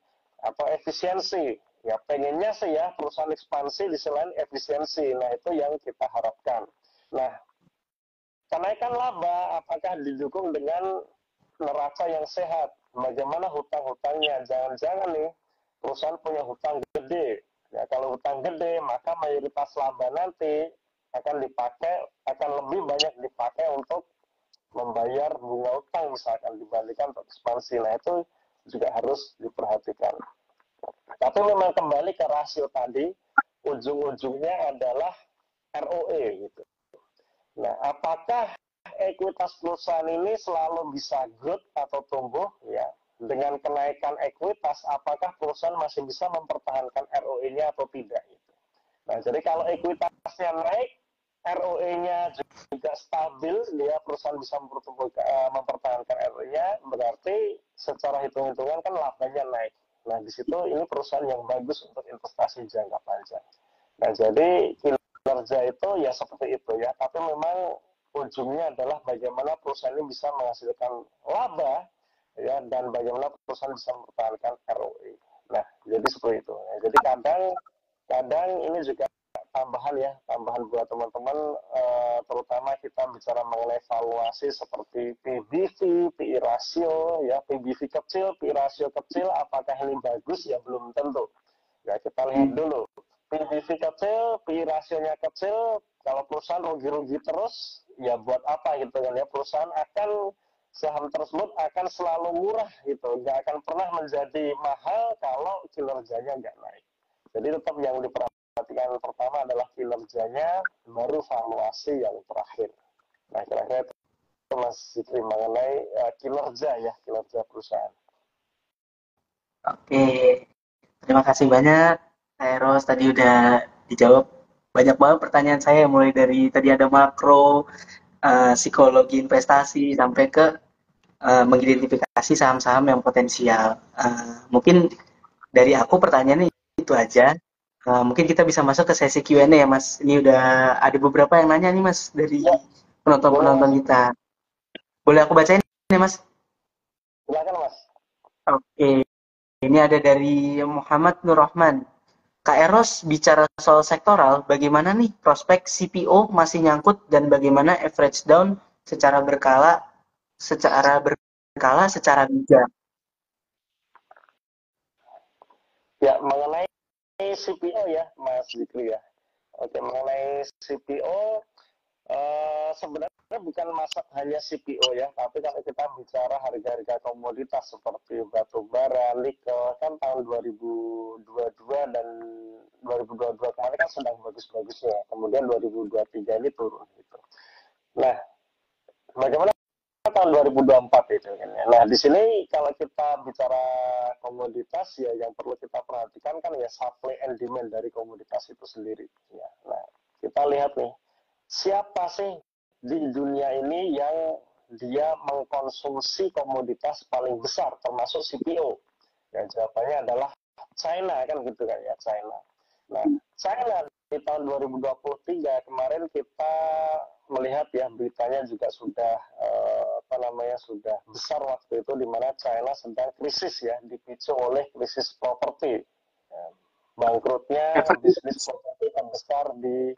atau efisiensi? Ya, pengennya sih ya perusahaan ekspansi di selain efisiensi. Nah, itu yang kita harapkan. Nah, kenaikan laba apakah didukung dengan neraca yang sehat? Bagaimana hutang-hutangnya? Jangan-jangan nih perusahaan punya hutang gede. Ya, kalau hutang gede, maka mayoritas laba nanti akan lebih banyak dipakai untuk membayar bunga utang misalkan dibandingkan untuk ekspansi. Nah, itu juga harus diperhatikan. Tapi memang kembali ke rasio tadi, ujung-ujungnya adalah ROE gitu. Nah, apakah ekuitas perusahaan ini selalu bisa growth atau tumbuh? Ya, dengan kenaikan ekuitas, apakah perusahaan masih bisa mempertahankan ROE-nya atau tidak? Gitu. Nah, jadi kalau ekuitasnya naik, ROE-nya juga stabil, dia perusahaan bisa mempertahankan ROE-nya, berarti secara hitung-hitungan kan labanya naik. Nah, di situ ini perusahaan yang bagus untuk investasi jangka panjang. Nah, jadi kinerja itu ya seperti itu ya, tapi memang ujungnya adalah bagaimana perusahaan ini bisa menghasilkan laba ya, dan bagaimana perusahaan bisa mempertahankan ROE. Nah, jadi seperti itu. Ya, jadi kadang ini juga tambahan buat teman-teman, terutama kita bicara mengenai valuasi seperti PBV, PI rasio, ya PBV kecil, PI rasio kecil, apakah ini bagus? Ya belum tentu. Ya kita lihat dulu. PBV kecil, PI rasionya kecil, kalau perusahaan rugi-rugi terus, ya buat apa gitu kan ya, perusahaan akan saham tersebut akan selalu murah gitu, nggak akan pernah menjadi mahal kalau kinerjanya nggak naik. Jadi tetap yang diperhatikan pertama adalah kinerjanya, baru valuasi yang terakhir. Nah, kira-kira itu Mas Zikri mengenai kinerja ya, kinerja perusahaan. Oke, terima kasih banyak, Kak Eros. Tadi udah dijawab banyak banget pertanyaan saya, mulai dari tadi ada makro, psikologi investasi, sampai ke mengidentifikasi saham-saham yang potensial. Mungkin dari aku pertanyaannya itu aja. Mungkin kita bisa masuk ke sesi Q&A ya, Mas. Ini udah ada beberapa yang nanya nih, Mas, dari Ya, boleh penonton-penonton Mas. kita. Boleh aku bacain ya, Mas? Silakan Mas. Oke, ini ada dari Muhammad Nur Rahman. Kak Eros bicara soal sektoral, bagaimana nih prospek CPO masih nyangkut dan bagaimana average down secara berkala, secara bijak? Ya, mengenai CPO ya, Mas Zikri ya. Oke, mengenai CPO, sebenarnya bukan hanya CPO ya, tapi kalau kita bicara harga-harga komoditas seperti batu bara, nikel, kan tahun 2022 dan 2022 kemarin kan sedang bagus-bagusnya, kemudian 2023 ini turun gitu. Nah, bagaimana tahun 2024 itu kan ya. Nah, di sini kalau kita bicara komoditas ya yang perlu kita perhatikan kan ya supply and demand dari komoditas itu sendiri ya. Nah, kita lihat nih siapa sih di dunia ini yang dia mengkonsumsi komoditas paling besar termasuk CPO. Ya, jawabannya adalah China kan gitu kan ya, China. Nah, China di tahun 2023 kemarin kita melihat ya beritanya juga sudah sudah besar waktu itu di mana China sedang krisis ya, dipicu oleh krisis properti. Ya, bangkrutnya bisnis properti terbesar di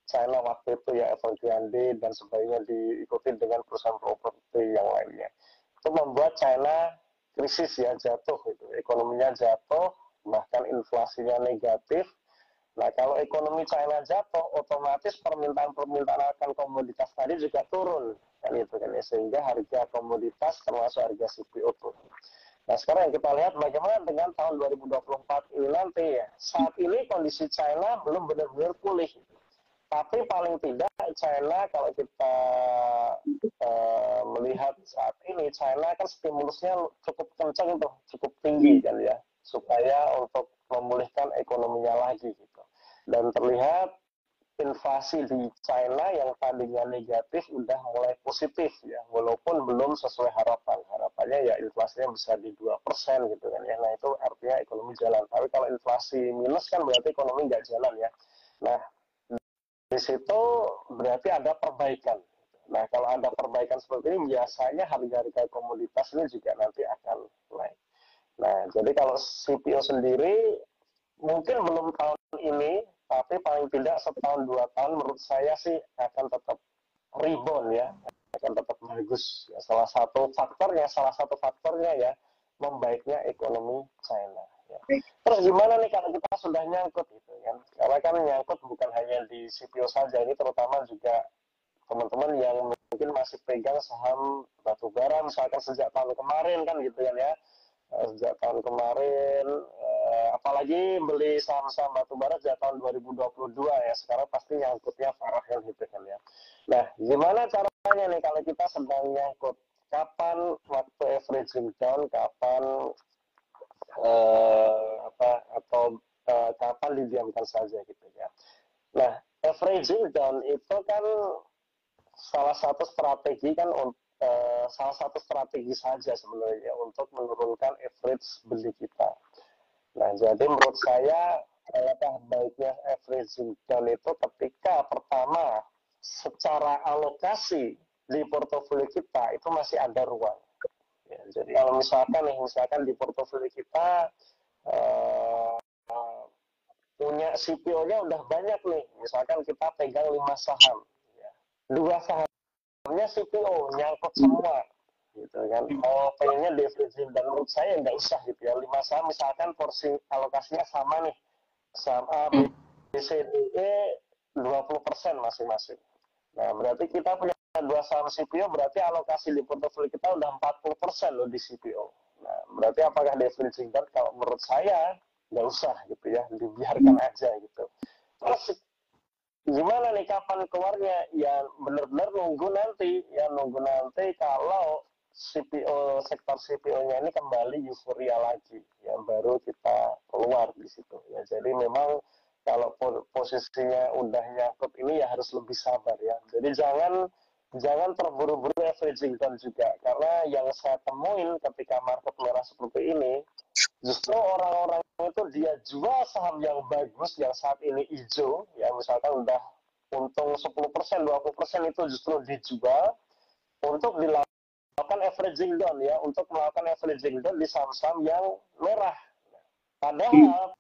China waktu itu ya, Evergrande dan sebagainya, diikuti dengan perusahaan properti yang lainnya. Itu membuat China krisis ya, jatuh itu, ekonominya jatuh, bahkan inflasinya negatif. Nah, kalau ekonomi China jatuh, otomatis permintaan-permintaan akan komoditas tadi juga turun, kan itu kan ya, sehingga harga komoditas termasuk harga CPO turun. Nah, sekarang kita lihat bagaimana dengan tahun 2024 ini nanti ya. Saat ini kondisi China belum benar-benar pulih. Tapi paling tidak China kalau kita melihat saat ini, China kan stimulusnya cukup kencang tuh, cukup tinggi kan ya, supaya untuk memulihkan ekonominya lagi gitu. Dan terlihat inflasi di China yang tadinya negatif udah mulai positif ya, walaupun belum sesuai harapan. Harapannya ya inflasinya bisa di 2% gitu kan ya. Nah, itu artinya ekonomi jalan. Tapi kalau inflasi minus kan berarti ekonomi nggak jalan ya. Nah, di situ berarti ada perbaikan. Nah, kalau ada perbaikan seperti ini, biasanya harga-harga komoditas ini juga nanti akan naik. Nah, jadi kalau CPO sendiri mungkin belum tahun ini, tapi paling tidak setahun 2 tahun menurut saya sih akan tetap rebound ya, akan tetap bagus. Ya, salah satu faktornya ya membaiknya ekonomi China. Ya. Terus gimana nih kalau kita sudah nyangkut gitu kan? Karena kan nyangkut bukan hanya di CPO saja, ini terutama juga teman-teman yang mungkin masih pegang saham batubara misalkan sejak tahun kemarin kan gitu kan ya. Sejak tahun kemarin apalagi beli saham-saham batubara sejak tahun 2022 ya, sekarang pasti nyangkutnya parah kan gitu kan ya. Nah, gimana caranya nih kalau kita sedang nyangkut? Kapan waktu averaging down, kapan kapan didiamkan saja gitu ya. Nah, averaging down itu kan salah satu strategi saja sebenarnya untuk menurunkan average beli kita. Nah, jadi menurut saya alangkah baiknya averaging down itu ketika pertama secara alokasi di portofolio kita itu masih ada ruang. Ya, jadi kalau misalkan di portofolio kita uh, punya CPO-nya udah banyak nih, misalkan kita pegang 5 saham, ya. 2 sahamnya CPO nyangkut semua, gitu kan. Kalau pengennya divisi dan menurut saya nggak usah gitu ya. 5 saham misalkan porsi alokasinya sama nih, saham A, B, C, D, E 20% masing-masing. Nah, berarti kita punya 2 saham CPO, berarti alokasi di portofolio kita udah 40% loh di CPO. Nah, berarti apakah divisi dan kalau menurut saya nggak usah gitu ya, dibiarkan aja gitu. Terus gimana nih kapan keluarnya? Ya benar-benar nunggu nanti kalau CPO sektor CPO-nya ini kembali euforia lagi, ya baru kita keluar di situ. Ya jadi memang kalau posisinya udah nyangkut ini ya harus lebih sabar ya. Jadi jangan terburu-buru averaging down juga, karena yang saya temuin ketika market merah seperti ini, justru orang-orang itu dia jual saham yang bagus yang saat ini hijau ya, misalkan udah untung 10%, 20% itu justru dijual untuk dilakukan averaging down ya, untuk melakukan averaging down di saham-saham yang merah. Padahal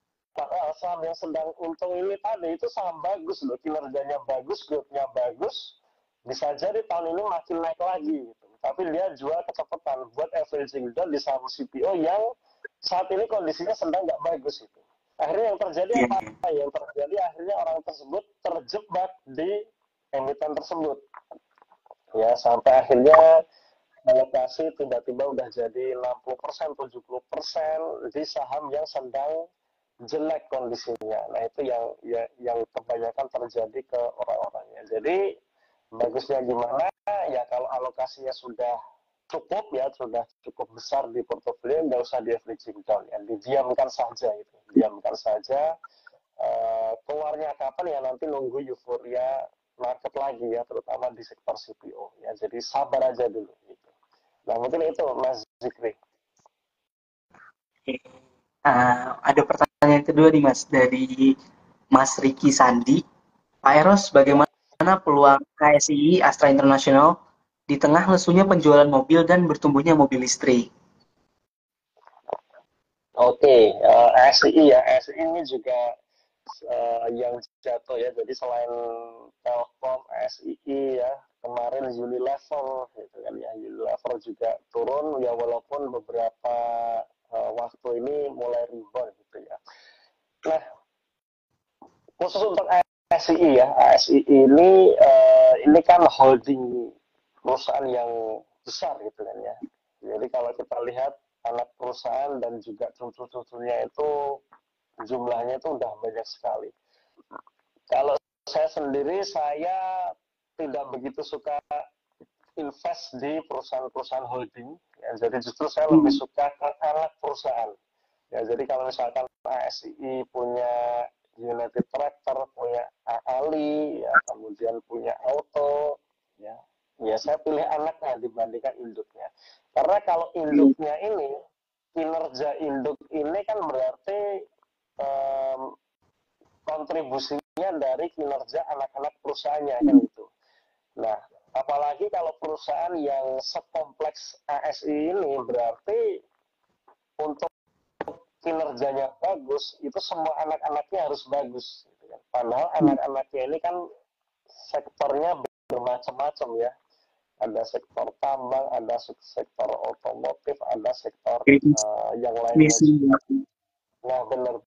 saham yang sedang untung ini tadi itu saham bagus loh, kinerjanya bagus, growth-nya bagus, bisa jadi tahun ini makin naik lagi gitu. Tapi dia jual kecepatan buat averaging down di saham CPO yang saat ini kondisinya sedang nggak bagus itu. Akhirnya yang terjadi apa? Yang terjadi akhirnya orang tersebut terjebak di emiten tersebut. Ya, sampai akhirnya alokasi tiba-tiba udah jadi 60%, 70% di saham yang sedang jelek kondisinya. Nah, itu yang kebanyakan terjadi ke orang-orangnya. Jadi bagusnya gimana? Ya kalau alokasinya sudah cukup ya, sudah cukup besar di portofolio, nggak usah di averaging down ya, didiamkan saja itu, diamkan saja. Keluarnya kapan ya nanti nunggu euforia market lagi ya, terutama di sektor CPO ya. Jadi sabar aja dulu gitu. Nah mungkin itu Mas Zikri. Ada pertanyaan kedua nih Mas dari Mas Riki Sandi. Pak Eros, Ya. bagaimana peluang KSI Astra International di tengah lesunya penjualan mobil dan bertumbuhnya mobil listrik? Oke, SI ya, SI ini juga yang jatuh ya. Jadi selain Telkom, SII ya, kemarin Unilever gitu kan ya, Unilever juga turun ya, walaupun beberapa waktu ini mulai rebound gitu ya. Nah, khusus untuk SII ya, SII ini kan holding perusahaan yang besar gitu kan ya. Jadi kalau kita lihat anak perusahaan dan juga cucu-cucunya itu jumlahnya itu udah banyak sekali. Kalau saya sendiri, saya tidak begitu suka invest di perusahaan-perusahaan holding. Ya, jadi justru saya lebih suka ke anak perusahaan. Ya, jadi kalau misalkan ASI punya United Tractor, punya Ali, ya, kemudian punya Auto, ya, ya saya pilih anaknya dibandingkan induknya. Karena kalau induknya ini, kinerja induk ini kan berarti kontribusi dari kinerja anak-anak perusahaannya kan gitu. Nah, apalagi kalau perusahaan yang sekompleks ASI ini berarti untuk kinerjanya bagus itu semua anak-anaknya harus bagus. Gitu kan. Padahal anak-anaknya ini kan sektornya bermacam-macam ya. Ada sektor tambang, ada sektor otomotif, ada sektor yang lainnya juga. Nah, benar,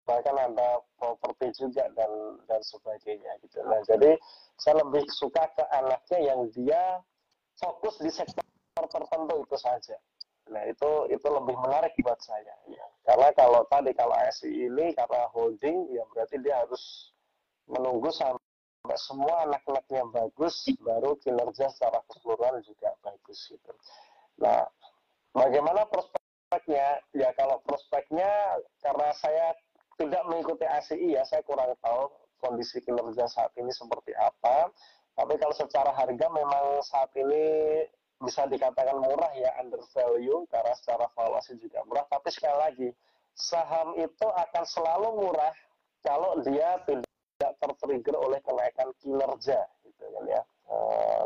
bahkan ada properti juga dan sebagainya gitu. Nah, jadi saya lebih suka ke anaknya yang dia fokus di sektor tertentu itu saja. Nah, itu lebih menarik buat saya. Ya. Karena kalau ASI ini karena holding, ya berarti dia harus menunggu sampai semua anak-anaknya bagus, baru kinerja secara keseluruhan juga bagus gitu. Nah, bagaimana prospeknya? Ya kalau prospeknya, karena saya tidak mengikuti ASI ya, saya kurang tahu kondisi kinerja saat ini seperti apa. Tapi kalau secara harga memang saat ini bisa dikatakan murah ya, under value, karena secara valuasi juga murah. Tapi sekali lagi, saham itu akan selalu murah kalau dia tidak tertrigger oleh kenaikan kinerja, gitu kan ya.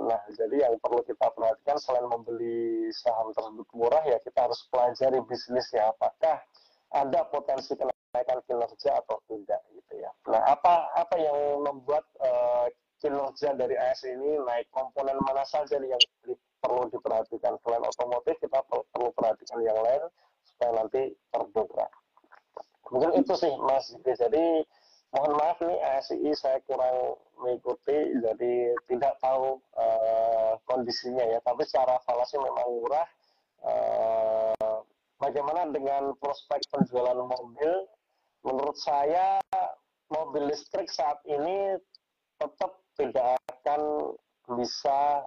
Nah, jadi yang perlu kita perhatikan selain membeli saham tersebut murah, ya kita harus pelajari bisnisnya, apakah ada potensi kenaikan kinerja atau tidak, gitu ya. Nah, apa yang membuat kinerja dari AS ini naik? Komponen mana saja nih yang perlu diperhatikan? Selain otomotif, kita perlu perhatikan yang lain supaya nanti terdongkrak. Mungkin itu sih Mas. Jadi mohon maaf nih ASI saya kurang mengikuti, jadi tidak tahu kondisinya ya. Tapi secara valuasi memang murah. Bagaimana dengan prospek penjualan mobil? Menurut saya mobil listrik saat ini tetap tidak akan bisa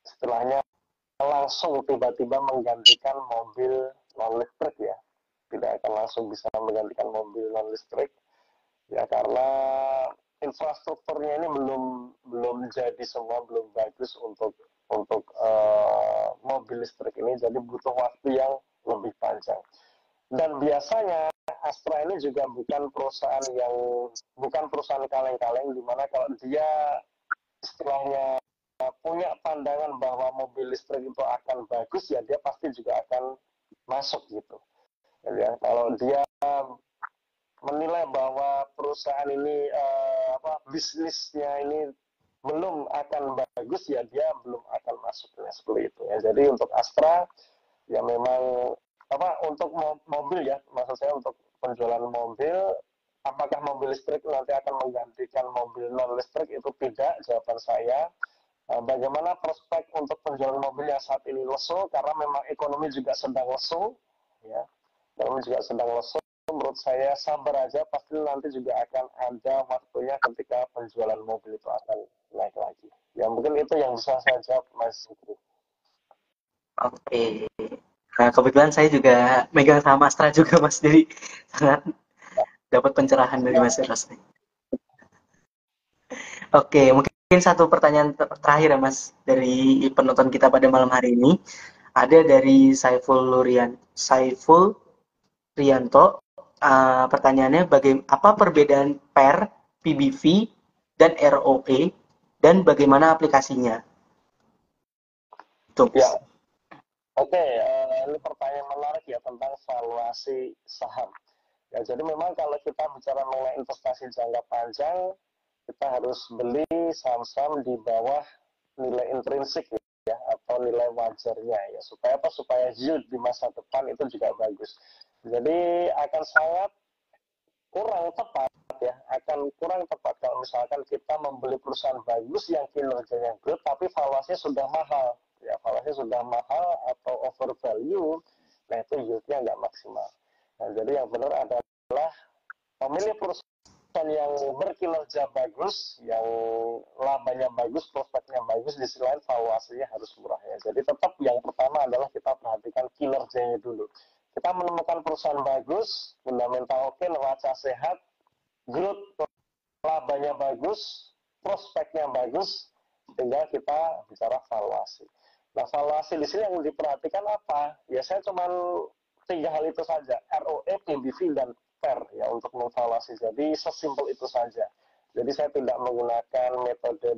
istilahnya langsung tiba-tiba menggantikan mobil non listrik ya. Tidak akan langsung bisa menggantikan mobil non listrik ya, karena infrastrukturnya ini belum jadi semua, belum bagus untuk mobil listrik ini, jadi butuh waktu yang lebih panjang. Dan biasanya Astra ini juga bukan perusahaan kaleng-kaleng, di mana kalau dia istilahnya punya pandangan bahwa mobil listrik itu akan bagus, ya dia pasti juga akan masuk gitu. Ya, kalau dia menilai bahwa perusahaan ini bisnisnya ini belum akan bagus, ya dia belum akan masuknya seperti itu ya. Jadi untuk Astra ya memang untuk mobil ya, maksud saya untuk penjualan mobil, apakah mobil listrik nanti akan menggantikan mobil non listrik, itu tidak jawaban saya. Bagaimana prospek untuk penjualan mobil yang saat ini lesu, karena memang ekonomi juga sedang lesu ya, ekonomi juga sedang lesu. Menurut saya sabar aja, pasti nanti juga akan ada waktunya ketika penjualan mobil itu akan naik lagi. Ya mungkin itu yang bisa saya jawab Mas Fikri. Oke. Nah, kebetulan saya juga megang saham Astra juga, Mas. Jadi sangat dapat pencerahan dari Mas Eros. Oke, mungkin satu pertanyaan terakhir ya, Mas, dari penonton kita pada malam hari ini. Ada dari Saiful Rianto. Pertanyaannya, apa perbedaan PER, PBV, dan ROE, dan bagaimana aplikasinya? Itu, Ya, Mas. oke, ini pertanyaan menarik ya tentang valuasi saham. Ya, jadi memang kalau kita bicara mengenai investasi jangka panjang, kita harus beli saham-saham di bawah nilai intrinsik ya, atau nilai wajarnya ya, supaya apa? Supaya yield di masa depan itu juga bagus. Jadi akan sangat kurang tepat ya, akan kurang tepat kalau misalkan kita membeli perusahaan bagus yang kinerjanya good tapi valuasinya sudah mahal ya, valuasinya sudah mahal atau over value. Nah, itu yieldnya nggak maksimal. Nah, jadi yang benar adalah memilih perusahaan yang berkinerja bagus, yang labanya bagus, prospeknya bagus, di sisi lain valuasinya harus murah ya. Jadi tetap yang pertama adalah kita perhatikan kinerjanya dulu. Kita menemukan perusahaan bagus, fundamental oke, neraca sehat, growth labanya bagus, prospeknya bagus, tinggal kita bicara valuasi. Nah, valuasi di sini yang diperhatikan apa? Ya saya cuma 3 hal itu saja, ROE, PBV, dan PER ya untuk memvaluasi. Jadi sesimpel itu saja. Jadi saya tidak menggunakan metode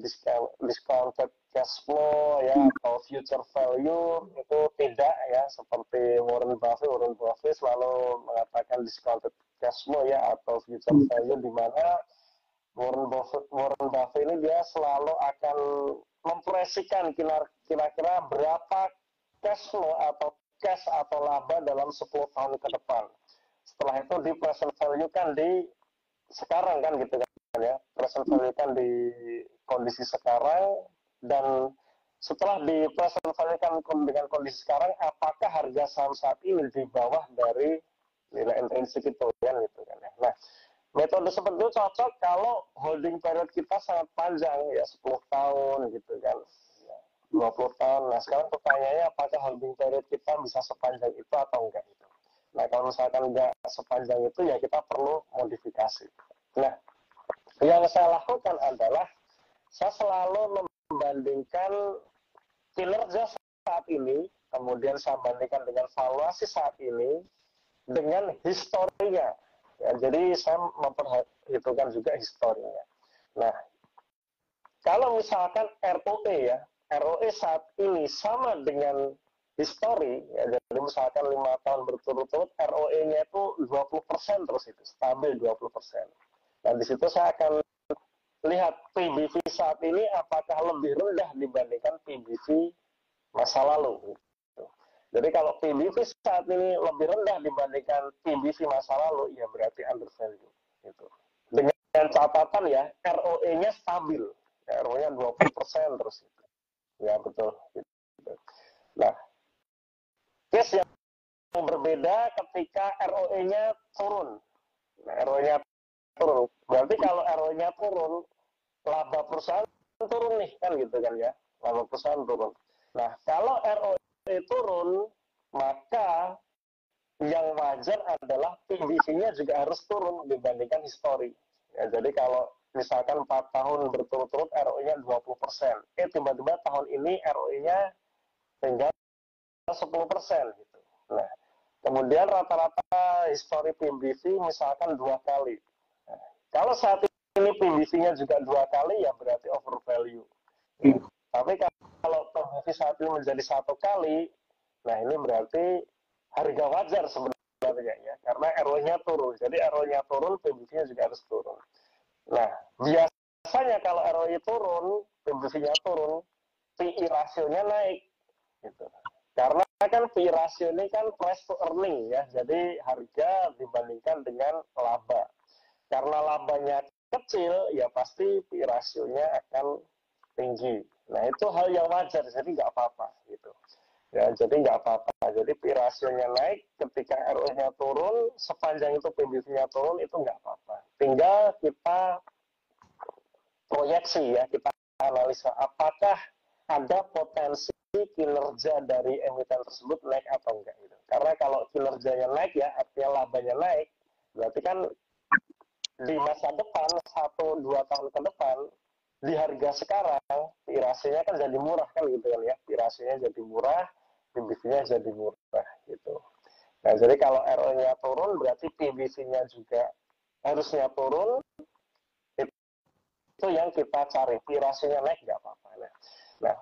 discounted cash flow ya atau future value, itu tidak ya, seperti Warren Buffett selalu mengatakan discounted cash flow ya atau future value, di mana Warren Buffett ini dia selalu akan memproyeksikan kira-kira berapa cash flow atau cash atau laba dalam 10 tahun ke depan. Setelah itu di present value kan di sekarang kan gitu kan ya, present value kan di kondisi sekarang, dan setelah di present value kan dengan kondisi sekarang, apakah harga saham saat ini di bawah dari nilai intrinsik itu kan gitu kan ya. Nah, metode seperti itu cocok kalau holding period kita sangat panjang ya, 10 tahun gitu kan, 20 tahun. Nah, sekarang pertanyaannya apakah holding period kita bisa sepanjang itu atau enggak gitu. Nah, kalau misalkan enggak sepanjang itu ya kita perlu modifikasi. Nah, yang saya lakukan adalah saya selalu membandingkan kinerja saat ini, kemudian saya bandingkan dengan valuasi saat ini dengan historinya. Ya, jadi saya memperhitungkan juga historinya. Nah, kalau misalkan ROE ya, ROE saat ini sama dengan histori, ya, jadi misalkan 5 tahun berturut-turut ROE-nya itu 20% terus, itu stabil 20%. Dan di situ saya akan lihat PBV saat ini apakah lebih rendah dibandingkan PBV masa lalu. Gitu. Jadi kalau PBV saat ini lebih rendah dibandingkan PBV masa lalu, ya berarti under value. Gitu. Dengan catatan ya, ROE-nya stabil. Ya, ROE-nya 20% terus. Gitu. Ya betul. Gitu. Nah, case yang berbeda ketika ROE-nya turun. Nah, ROE-nya turun. Berarti kalau ROE-nya turun, laba perusahaan turun nih, kan gitu kan ya. Laba perusahaan turun. Nah, kalau ROE turun, maka yang wajar adalah PBV-nya juga harus turun dibandingkan histori. Ya, jadi kalau misalkan 4 tahun berturut-turut ROE-nya 20%, tiba-tiba tahun ini ROE-nya tinggal 10% gitu. Nah, kemudian rata-rata histori PBV misalkan 2 kali. Nah, kalau saat ini PBV-nya juga 2 kali, ya berarti over value. Ya. Tapi kalau PBV saat ini menjadi 1 kali, nah ini berarti harga wajar sebenarnya ya, karena ROE-nya turun. Jadi ROE-nya turun, PBV-nya juga harus turun. Nah, biasanya kalau ROE turun, PBV-nya turun, PI rasionya naik. Gitu. Karena kan PI rasio ini kan price to earning ya, jadi harga dibandingkan dengan laba. Karena labanya kecil, ya pasti PI rasionya akan tinggi. Nah, itu hal yang wajar, jadi nggak apa-apa gitu. Ya, jadi nggak apa-apa. Jadi PI rasionya naik, ketika ROE-nya turun, sepanjang itu PBV-nya turun, itu nggak apa-apa. Tinggal kita proyeksi ya, kita analisa apakah ada potensi kinerja dari emiten tersebut naik atau enggak gitu. Karena kalau kinerjanya naik ya, artinya labanya naik, berarti kan di masa depan 1-2 tahun ke depan, di harga sekarang PI rasionya kan jadi murah kan gitu kan ya, PI rasionya jadi murah, PBV-nya jadi murah gitu. Nah, jadi kalau ROE-nya turun berarti PBV-nya juga harusnya turun. Itu yang kita cari, PI rasionya naik nggak apa-apa. Nah,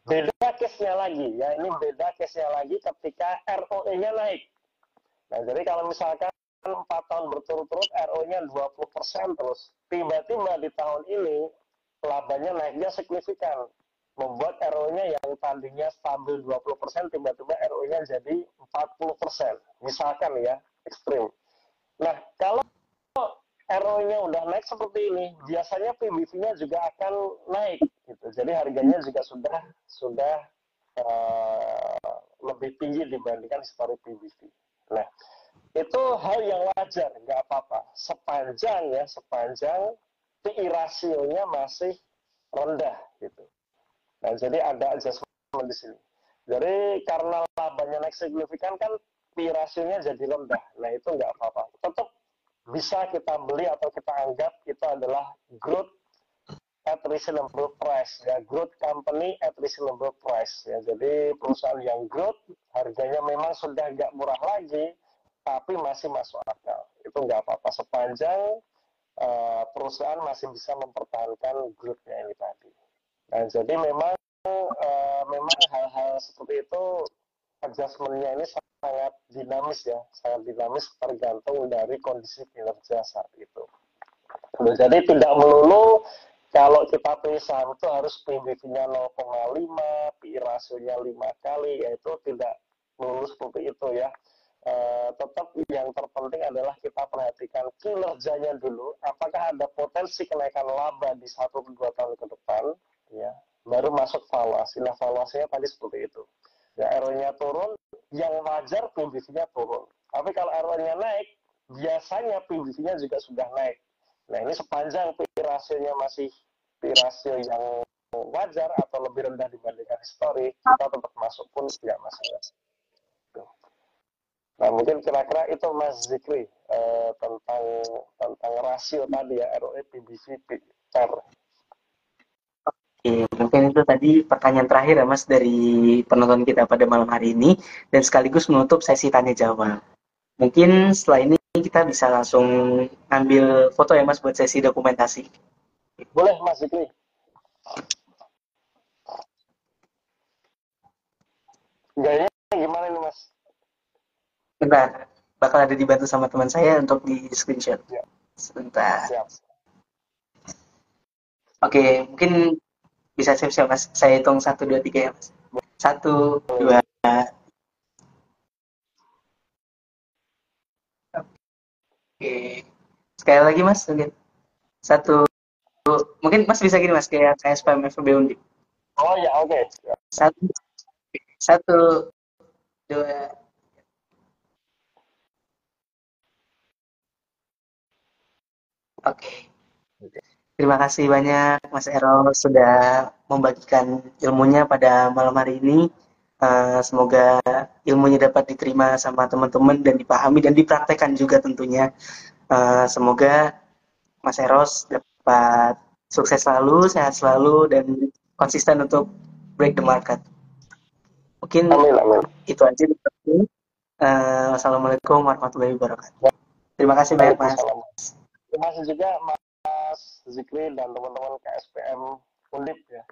beda case-nya lagi ya, ini beda case-nya lagi ketika ROE-nya naik. Nah, jadi kalau misalkan 4 tahun berturut-turut ROE-nya 20% terus, tiba-tiba di tahun ini labanya naiknya signifikan, membuat ROE-nya yang tadinya stabil 20%, tiba-tiba ROE-nya jadi 40%. Misalkan ya, ekstrim. Nah, kalau ROE-nya udah naik seperti ini, biasanya PBV-nya juga akan naik gitu. Jadi harganya juga sudah lebih tinggi dibandingkan histori PBV. Nah, itu hal yang wajar, nggak apa-apa. Sepanjang PI rasionya masih rendah gitu. Nah, jadi ada adjustment di sini. Jadi karena labanya naik signifikan kan PI rasionya jadi rendah. Nah, itu nggak apa-apa. Tetap bisa kita beli atau kita anggap itu adalah growth at reasonable price ya, growth company at reasonable price ya. Jadi perusahaan yang growth harganya memang sudah nggak murah lagi, tapi masih masuk akal. Itu nggak apa-apa sepanjang perusahaan masih bisa mempertahankan grupnya ini tadi. Nah, jadi memang hal-hal seperti itu adjustment-nya ini sangat dinamis ya, sangat dinamis tergantung dari kondisi kinerja saat itu. Jadi tidak melulu kalau kita pilih saham itu harus PBV-nya 0,5, PI rasionya 5 kali, yaitu tidak melulu seperti itu ya. Tetap yang terpenting adalah kita perhatikan kinerjanya dulu, apakah ada potensi kenaikan laba di 1-2 tahun ke depan, ya, baru masuk valuasi. Nah, valuasinya tadi seperti itu. Ya, ROE-nya turun, yang wajar PBV-nya turun. Tapi kalau ROE-nya naik, biasanya PBV-nya juga sudah naik. Nah, ini sepanjang PI rasionya masih PI rasio yang wajar atau lebih rendah dibandingkan histori, kita tetap masuk pun tidak masalah. Nah, mungkin kira-kira itu Mas Zikri tentang rasio tadi ya, ROE, PBV, PR. Oke, mungkin itu tadi pertanyaan terakhir ya Mas dari penonton kita pada malam hari ini dan sekaligus menutup sesi tanya jawab. Mungkin setelah ini kita bisa langsung ambil foto ya Mas buat sesi dokumentasi. Boleh Mas Zikri. Gayanya gimana nih Mas? Bentar, bakal ada dibantu sama teman saya untuk di screenshot. Ya, Sebentar. siap. Oke, mungkin bisa siap-siap Mas. Saya hitung 1, 2, 3 ya Mas. 1, 2. Oke. Sekali lagi Mas, mungkin. 1. Mungkin Mas bisa gini Mas, kayak spam FB Undip. Oh ya, oke. Okay. 1, 1, 2. Oke. Terima kasih banyak Mas Errol sudah membagikan ilmunya pada malam hari ini. Semoga ilmunya dapat diterima sama teman-teman dan dipahami dan dipraktekkan juga tentunya. Semoga Mas Eros dapat sukses selalu, sehat selalu, dan konsisten untuk break the market. Mungkin Amin, amin. itu aja. Wassalamualaikum warahmatullahi wabarakatuh. Terima kasih banyak Mas. Waalaikumsalam. Terima kasih juga Mas Zikri dan teman-teman KSPM Undip ya.